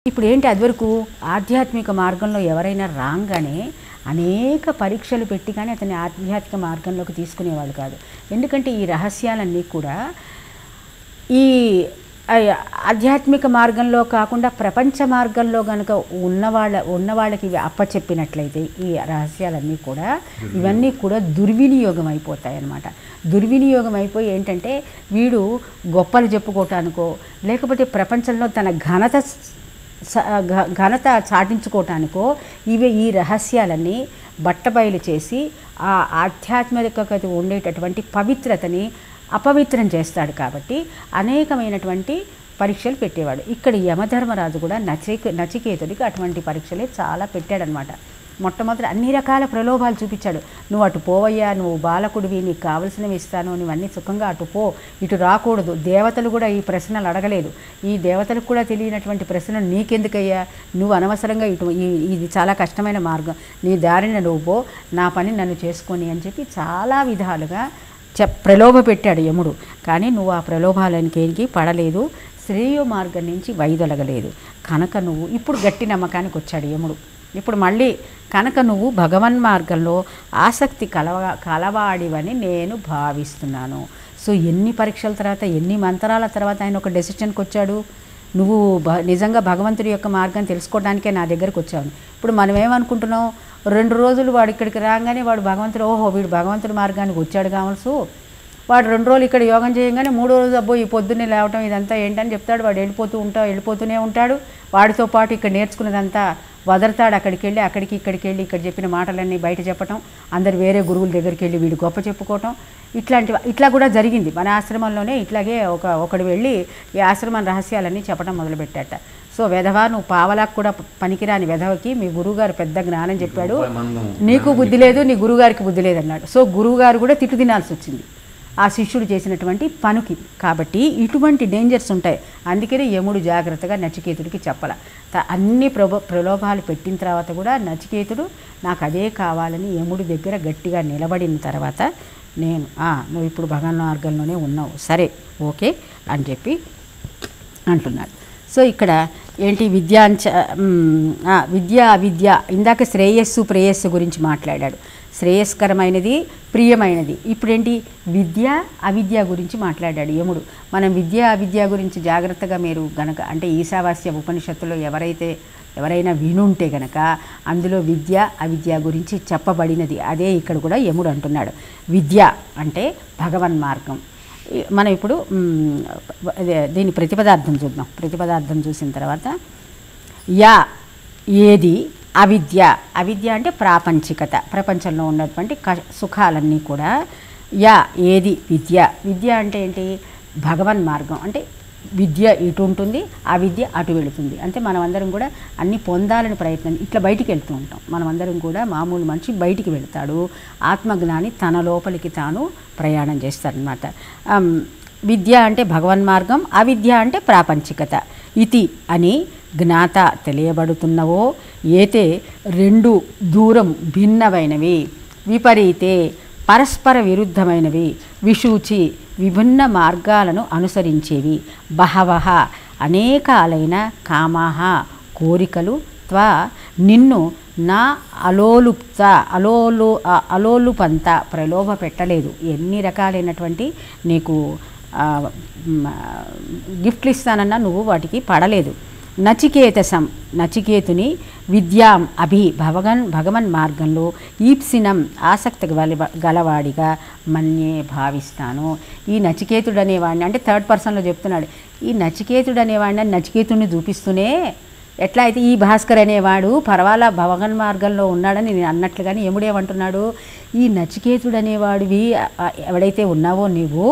ఇప్పుడు ఏంటి అదివరకు ఆధ్యాత్మిక మార్గంలో ఎవరైనా రాగానే అనేక పరీక్షలు పెట్టి కానీ అతని ఆధ్యాత్మిక మార్గంలోకి తీసుకునేవాళ్ళు కాదు. ఎందుకంటే ఈ రహస్యాలన్నీ కూడా ఈ ఆధ్యాత్మిక మార్గంలో కాకుండా ప్రపంచ మార్గంలో కనుక ఉన్నవాళ్ళకి ఇవి అప్పచెప్పినట్లయితే ఈ రహస్యాలన్నీ కూడా ఇవన్నీ కూడా దుర్వినియోగం అయిపోతాయి అన్నమాట. దుర్వినియోగం అయిపోయి ఏంటంటే వీడు గొప్పలు చెప్పుకోవటానికో లేకపోతే ప్రపంచంలో తన ఘనత చాటించుకోవటానికో ఈ రహస్యాలన్నీ బట్టబయలు చేసి ఆ ఆధ్యాత్మికత ఉండేటటువంటి పవిత్రతని అపవిత్రం చేస్తాడు. కాబట్టి అనేకమైనటువంటి పరీక్షలు పెట్టేవాడు. ఇక్కడ యమధర్మరాజు కూడా నచికేతుడికి అటువంటి పరీక్షలే చాలా పెట్టాడనమాట. మొట్టమొదటి అన్ని రకాల ప్రలోభాలు చూపించాడు. నువ్వు అటు పోవయ్యా, నువ్వు బాలకుడివి, నీకు కావలసినవి ఇస్తాను, నువ్వన్నీ సుఖంగా అటు పో, ఇటు రాకూడదు. దేవతలు కూడా ఈ ప్రశ్నలు అడగలేదు. ఈ దేవతలకు కూడా తెలియనటువంటి ప్రశ్నలు నీకెందుకయ్యా, నువ్వు అనవసరంగా ఇది చాలా కష్టమైన మార్గం, నీ దారిని నువ్వు పో, నా పని నన్ను చేసుకొని అని చెప్పి చాలా విధాలుగా ప్రలోభ పెట్టాడు యముడు. కానీ నువ్వు ఆ ప్రలోభాలకి పడలేదు, శ్రేయో మార్గం నుంచి వైదొలగలేదు కనుక నువ్వు ఇప్పుడు గట్టి నమ్మకానికి వచ్చాడు యముడు. ఇప్పుడు మళ్ళీ కనుక నువ్వు భగవన్ మార్గంలో ఆసక్తి కలవాడివని నేను భావిస్తున్నాను. సో ఎన్ని పరీక్షల తర్వాత, ఎన్ని మంత్రాల తర్వాత ఆయన ఒక డెసిషన్కి వచ్చాడు. నువ్వు నిజంగా భగవంతుడి యొక్క మార్గం తెలుసుకోవడానికే నా దగ్గరకు వచ్చావు. ఇప్పుడు మనం ఏమనుకుంటున్నాం, 2 రోజులు వాడు ఇక్కడికి రాగానే వాడు భగవంతుడు, ఓహో వీడు భగవంతుడి మార్గానికి వచ్చాడు కావచ్చు, వాడు 2 రోజులు ఇక్కడ యోగం చేయగానే 3వ రోజు అబ్బో ఈ పొద్దున్నే లేవటం ఇదంతా ఏంటని చెప్తాడు. వాడు వెళ్ళిపోతూనే ఉంటాడు. వాడితో పాటు ఇక్కడ నేర్చుకున్నదంతా వదలతాడు. అక్కడికి వెళ్ళి ఇక్కడికి వెళ్ళి ఇక్కడ చెప్పిన మాటలన్నీ బయట చెప్పటం, అందరు వేరే గురువుల దగ్గరికి వెళ్ళి వీడు గొప్ప చెప్పుకోవటం, ఇట్లా కూడా జరిగింది. మన ఆశ్రమంలోనే ఇట్లాగే ఒకడు వెళ్ళి ఈ ఆశ్రమం రహస్యాలన్నీ చెప్పడం మొదలుపెట్టాట. సో వెధవా, నువ్వు పావలాకు కూడా పనికిరాని వెధవకి మీ గురువుగారు పెద్ద జ్ఞానం చెప్పాడు, నీకు బుద్ధి లేదు, నీ గురువుగారికి బుద్ధి లేదన్నాడు. సో గురువుగారు కూడా తిట్టు తినాల్సి వచ్చింది ఆ శిష్యుడు చేసినటువంటి పనికి. కాబట్టి ఇటువంటి డేంజర్స్ ఉంటాయి. అందుకనే యముడు జాగ్రత్తగా నచికేతుడికి చెప్పాల. అన్ని ప్రలోభాలు పెట్టిన తర్వాత కూడా నచికేతుడు నాకు అదే కావాలని యముడి దగ్గర గట్టిగా నిలబడిన తర్వాత నువ్వు ఇప్పుడు భగవన్ మార్గంలోనే ఉన్నావు, సరే ఓకే అని చెప్పి అంటున్నాడు. సో ఇక్కడ ఏంటి విద్య అవిద్య, ఇందాక శ్రేయస్సు ప్రేయస్సు గురించి మాట్లాడాడు. శ్రేయస్కరమైనది, ప్రియమైనది. ఇప్పుడేంటి విద్య అవిద్య గురించి మాట్లాడాడు యముడు. మనం విద్య అవిద్య గురించి జాగ్రత్తగా మీరు గనక అంటే ఈశావాస్య ఉపనిషత్తులో ఎవరైనా వినుంటే గనక అందులో విద్య అవిద్య గురించి చెప్పబడినది. అదే ఇక్కడ కూడా యముడు అంటున్నాడు. విద్య అంటే భగవన్ మార్గం. మనం ఇప్పుడు దీని ప్రతిపదార్థం చూద్దాం. ప్రతిపదార్థం చూసిన తర్వాత ఏది అవిద్య అంటే ప్రాపంచికత, ప్రపంచంలో ఉన్నటువంటి సుఖాలన్నీ కూడా. ఏది విద్య అంటే ఏంటి, భగవన్ మార్గం. అంటే విద్య ఇటు ఉంటుంది, అవిద్య అటు వెళుతుంది. అంటే మనమందరం కూడా అన్ని పొందాలని ప్రయత్నం ఇట్లా బయటికి వెళ్తూ ఉంటాం. మనమందరం కూడా మామూలు మనిషి బయటికి వెళ్తాడు, ఆత్మజ్ఞాని తన లోపలికి తాను ప్రయాణం చేస్తారనమాట. విద్య అంటే భగవన్ మార్గం, అవిద్య అంటే ప్రాపంచికత. ఇతి అని జ్ఞాత తెలియబడుతున్నవో ఏతే 2 దూరం భిన్నమైనవి, విపరీతే పరస్పర విరుద్ధమైనవి, విశూచి విభిన్న మార్గాలను అనుసరించేవి, బహవః అనేకాలైన కామాహ కోరికలు నిన్ను నా అలోలుపంత ప్రలోభ పెట్టలేదు. ఎన్ని రకాలైనటువంటి నీకు గిఫ్ట్లు ఇస్తానన్నా నువ్వు వాటికి పడలేదు. నచికేతుని విద్యాం భగవన్ మార్గంలో ఈప్సినం ఆసక్తి గలవాడిగా మన్యే భావిస్తాను. ఈ నచికేతుడు అనేవాడిని అంటే థర్డ్ పర్సన్లో చెప్తున్నాడు. ఈ నచికేతుడు అనేవాడిని నచికేతుడిని చూపిస్తూనే ఎట్లా అయితే ఈ భాస్కర్ అనేవాడు పర్వాలా భగవన్ మార్గంలో ఉన్నాడని నేను అన్నట్లుగానే యముడేమంటున్నాడు, ఈ నచికేతుడు అనేవాడివి ఎవడైతే ఉన్నావో నీవు,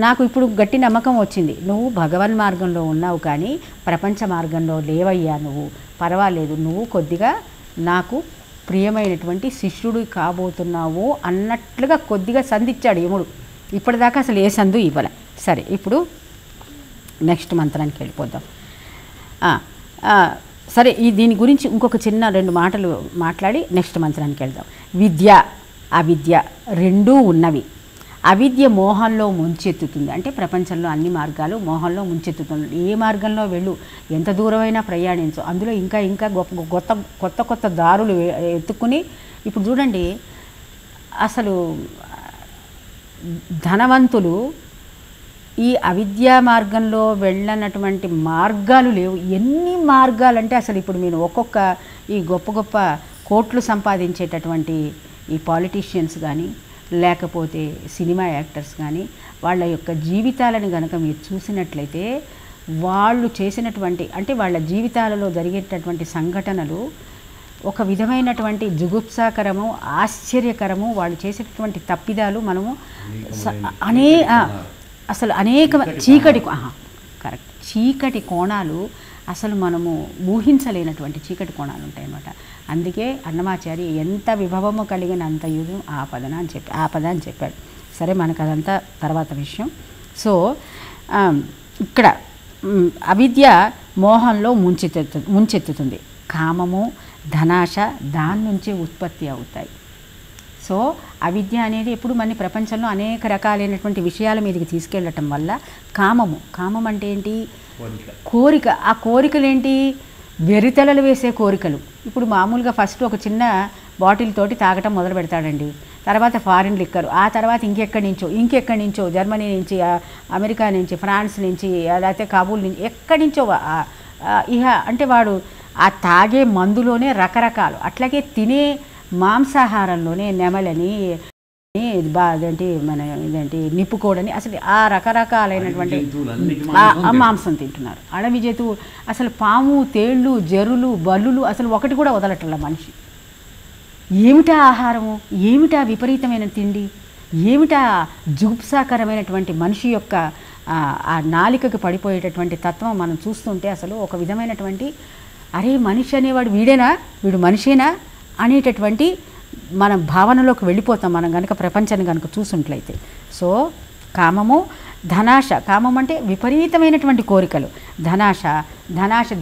నాకు ఇప్పుడు గట్టి నమ్మకం వచ్చింది, నువ్వు భగవన్ మార్గంలో ఉన్నావు కానీ ప్రపంచ మార్గంలో లేవయ్యా, నువ్వు పర్వాలేదు, నువ్వు కొద్దిగా నాకు ప్రియమైనటువంటి శిష్యుడు కాబోతున్నావు అన్నట్లుగా కొద్దిగా సంధించాడు యముడు. ఇప్పటిదాకా అసలు ఏ సందు ఇవ్వలే. సరే ఇప్పుడు నెక్స్ట్ మంత్రానికి వెళ్ళిపోద్దాం. సరే దీని గురించి ఇంకొక చిన్న 2 మాటలు మాట్లాడి నెక్స్ట్ మంత్రానికి వెళ్దాం. విద్య అవిద్య 2 ఉన్నవి. అవిద్య మోహంలో ముంచెత్తుతుంది. అంటే ప్రపంచంలో అన్ని మార్గాలు మోహంలో ముంచెత్తుతుంది. ఏ మార్గంలో వెళ్ళు, ఎంత దూరమైనా ప్రయాణించు, అందులో ఇంకా ఇంకా కొత్త కొత్త దారులు ఎత్తుకుని. ఇప్పుడు చూడండి, అసలు ధనవంతులు ఈ అవిద్యా మార్గంలో వెళ్ళనటువంటి మార్గాలు లేవు. ఎన్ని మార్గాలంటే అసలు ఇప్పుడు మీరు ఒక్కొక్క ఈ గొప్ప గొప్ప కోట్లు సంపాదించేటటువంటి ఈ పాలిటీషియన్స్ కానీ, లేకపోతే సినిమా యాక్టర్స్ కానీ, వాళ్ళ యొక్క జీవితాలను కనుక మీరు చూసినట్లయితే వాళ్ళు చేసినటువంటి, అంటే వాళ్ళ జీవితాలలో జరిగేటటువంటి సంఘటనలు ఒక విధమైనటువంటి జుగుప్సాకరము, ఆశ్చర్యకరము. వాళ్ళు చేసేటటువంటి తప్పిదాలు మనము అసలు అనేక కరెక్ట్ చీకటి కోణాలు అసలు మనము ఊహించలేనటువంటి చీకటి కోణాలు ఉంటాయన్నమాట. అందుకే అన్నమాచారి ఎంత విభవము కలిగిన అంత యుధం ఆపద అని చెప్పాడు. సరే, మనకు అదంతా తర్వాత విషయం. సో ఇక్కడ అవిద్య మోహంలో ముంచెత్తుతుంది. కామము, ధనాశ దాని నుంచే ఉత్పత్తి అవుతాయి. సో అవిద్య అనేది ఎప్పుడు మన ప్రపంచంలో అనేక రకాలైనటువంటి విషయాల మీదకి తీసుకెళ్ళటం వల్ల కామం అంటే ఏంటి? కోరిక. ఆ కోరికలు ఏంటి? వెరితలలు వేసే కోరికలు. ఇప్పుడు మామూలుగా ఫస్ట్ ఒక చిన్న బాటిల్ తోటి తాగటం మొదలు పెడతాడండి. తర్వాత ఫారిన్ లిక్కర్, ఆ తర్వాత ఇంకెక్కడి నుంచో జర్మనీ నుంచి, అమెరికా నుంచి, ఫ్రాన్స్ నుంచి, లేకపోతే కాబూల్ నుంచి, ఎక్కడి నుంచో ఇహ అంటే వాడు ఆ తాగే మందులోనే రకరకాలు. అట్లాగే తినే మాంసాహారంలోనే నెమలని, ఇదేంటి నిప్పుకోడని, అసలు ఆ రకరకాలైనటువంటి మాంసం తింటున్నారు. అడవి జంతువు, అసలు పాము, తేళ్ళు, జరులు, బల్లులు, అసలు ఒకటి కూడా వదలటంలా మనిషి. ఏమిటా ఆహారము, ఏమిటా విపరీతమైన తిండి, ఏమిటా జుగుప్సాకరమైనటువంటి మనిషి యొక్క ఆ నాలికకి పడిపోయేటటువంటి తత్వం మనం చూస్తుంటే అసలు ఒక విధమైనటువంటి అరే మనిషి అనేవాడు వీడు మనిషేనా అనేటటువంటి మన భావనలోకి వెళ్ళిపోతాం మనం కనుక ప్రపంచాన్ని కనుక చూసుంట్లయితే. సో కామము, ధనాశ. కామం అంటే విపరీతమైనటువంటి కోరికలు. ధనాశ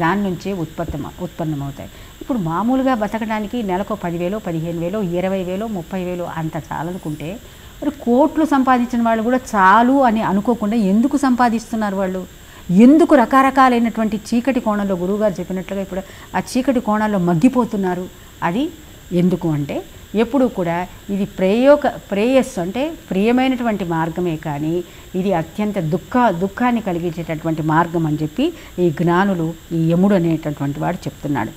దాని నుంచే ఉత్పన్నమవుతాయి. ఇప్పుడు మామూలుగా బతకడానికి నెలకు 10,000, 15,000, 20,000, 30,000 అంత చాలనుకుంటే, మరి కోట్లు సంపాదించిన వాళ్ళు కూడా చాలు అని అనుకోకుండా ఎందుకు సంపాదిస్తున్నారు వాళ్ళు? ఎందుకు రకరకాలైనటువంటి చీకటి కోణంలో గురువుగారు చెప్పినట్లుగా ఇప్పుడు ఆ చీకటి కోణాల్లో మగ్గిపోతున్నారు? అది ఎందుకు అంటే ఎప్పుడు కూడా ఇది ప్రేయస్సు అంటే ప్రియమైనటువంటి మార్గమే, కానీ ఇది అత్యంత దుఃఖాన్ని కలిగించేటటువంటి మార్గం అని చెప్పి ఈ జ్ఞానులు, ఈ యముడు అనేటటువంటి వాడు చెప్తున్నాడు.